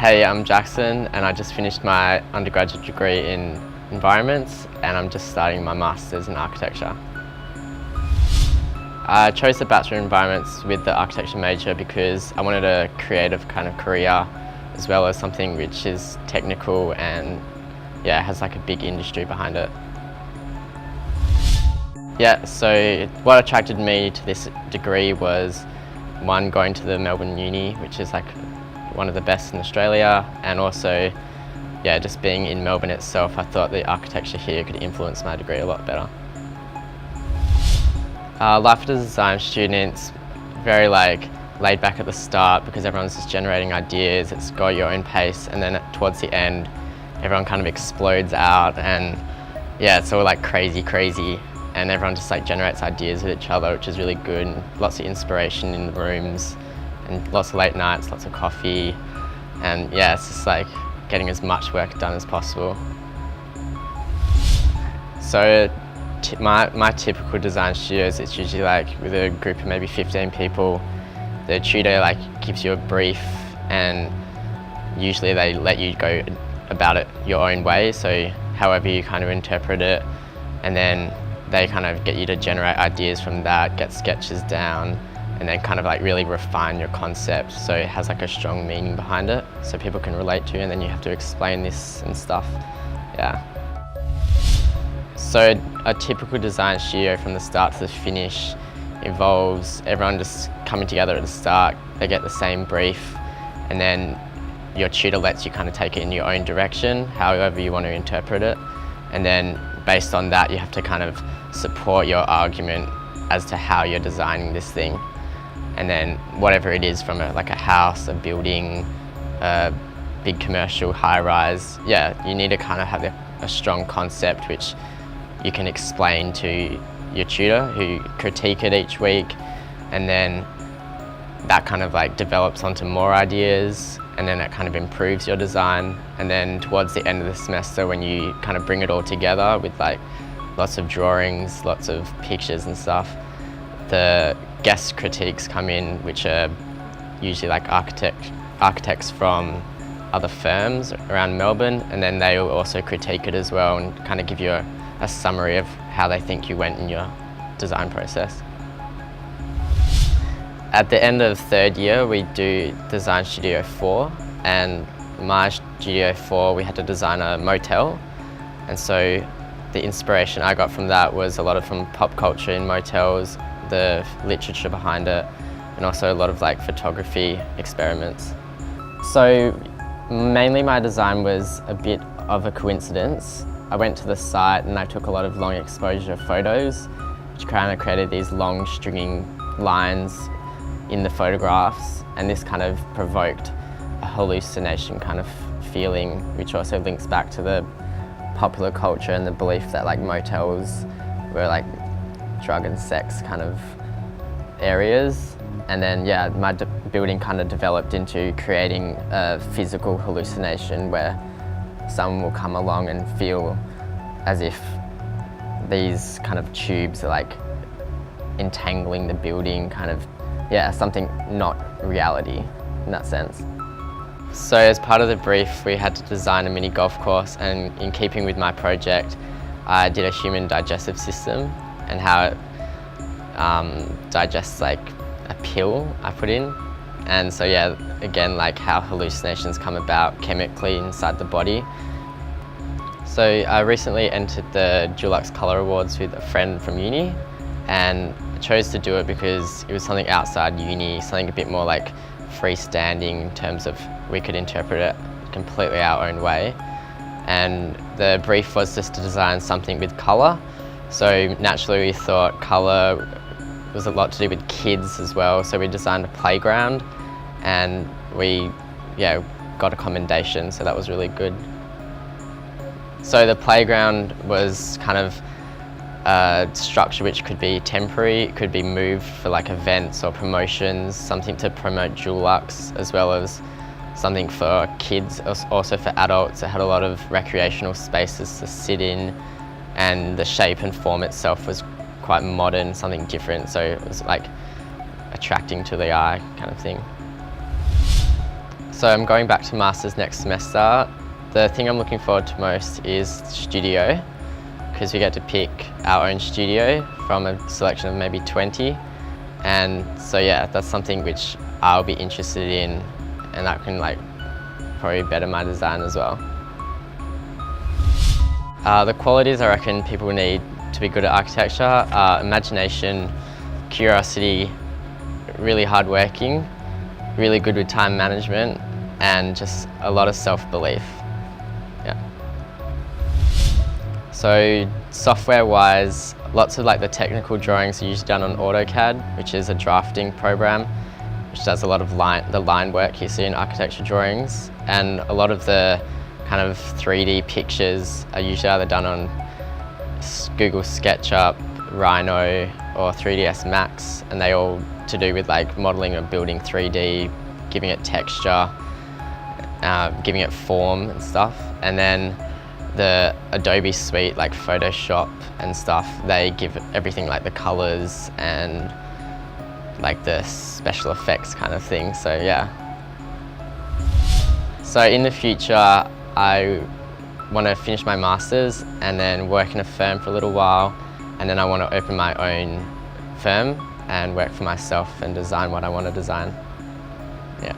Hey, I'm Jaxsun and I just finished my undergraduate degree in environments and I'm just starting my master's in architecture. I chose the Bachelor of Environments with the architecture major because I wanted a creative kind of career as well as something which is technical and has like a big industry behind it. Yeah, so what attracted me to this degree was one, going to the Melbourne uni, which is like one of the best in Australia, and also just being in Melbourne itself, I thought the architecture here could influence my degree a lot better. Life as a design student's very laid back at the start because everyone's just generating ideas, it's go at your own pace, and then towards the end everyone kind of explodes out and it's all like crazy and everyone just generates ideas with each other, which is really good, and lots of inspiration in the rooms and lots of late nights, lots of coffee, and it's just getting as much work done as possible. So my typical design studios, it's usually with a group of maybe 15 people. The tutor gives you a brief and usually they let you go about it your own way, so however you kind of interpret it, and then they kind of get you to generate ideas from that, get sketches down, and then kind of really refine your concept so it has a strong meaning behind it so people can relate to, and then you have to explain this and stuff. So a typical design studio from the start to the finish involves everyone just coming together at the start. They get the same brief and then your tutor lets you kind of take it in your own direction, however you want to interpret it, and then based on that you have to kind of support your argument as to how you're designing this thing. And then whatever it is, from a house, a building, a big commercial high-rise, you need to kind of have a strong concept which you can explain to your tutor who critique it each week, and then that kind of develops onto more ideas, and then it kind of improves your design. And then towards the end of the semester, when you kind of bring it all together with lots of drawings, lots of pictures and stuff, the guest critiques come in, which are usually architects from other firms around Melbourne, and then they will also critique it as well and kind of give you a summary of how they think you went in your design process. At the end of third year we do Design Studio 4, and my Studio 4 we had to design a motel, and so the inspiration I got from that was a lot from pop culture in motels, the literature behind it, and also a lot of photography experiments. So mainly my design was a bit of a coincidence. I went to the site and I took a lot of long exposure photos, which kind of created these long stringing lines in the photographs, and this kind of provoked a hallucination kind of feeling, which also links back to the popular culture and the belief that motels were drug and sex kind of areas. And then my building kind of developed into creating a physical hallucination where someone will come along and feel as if these kind of tubes are entangling the building, kind of something not reality in that sense. So as part of the brief we had to design a mini golf course, and in keeping with my project I did a human digestive system and how it digests a pill I put in. And so again how hallucinations come about chemically inside the body. So I recently entered the Dulux Colour Awards with a friend from uni, and I chose to do it because it was something outside uni, something a bit more freestanding in terms of we could interpret it completely our own way. And the brief was just to design something with colour. So naturally we thought colour was a lot to do with kids as well, so we designed a playground and we got a commendation, so that was really good. So the playground was kind of a structure which could be temporary, it could be moved for events or promotions, something to promote Dulux, as well as something for kids, also for adults. It had a lot of recreational spaces to sit in, and the shape and form itself was quite modern, something different, so it was attracting to the eye kind of thing. So I'm going back to Masters next semester. The thing I'm looking forward to most is studio, because we get to pick our own studio from a selection of maybe 20. And so yeah, that's something which I'll be interested in, and that can probably better my design as well. The qualities I reckon people need to be good at architecture are imagination, curiosity, really hardworking, really good with time management, and just a lot of self-belief. Yeah. So software-wise, lots of the technical drawings are usually done on AutoCAD, which is a drafting program, which does a lot of the line work you see in architecture drawings, and a lot of the kind of 3D pictures are usually either done on Google SketchUp, Rhino, or 3ds Max, and they all to do with modelling a building 3D, giving it texture, giving it form and stuff. And then the Adobe suite, like Photoshop and stuff, they give everything the colours and the special effects kind of thing. So yeah. So in the future, I want to finish my Masters and then work in a firm for a little while, and then I want to open my own firm and work for myself and design what I want to design. Yeah.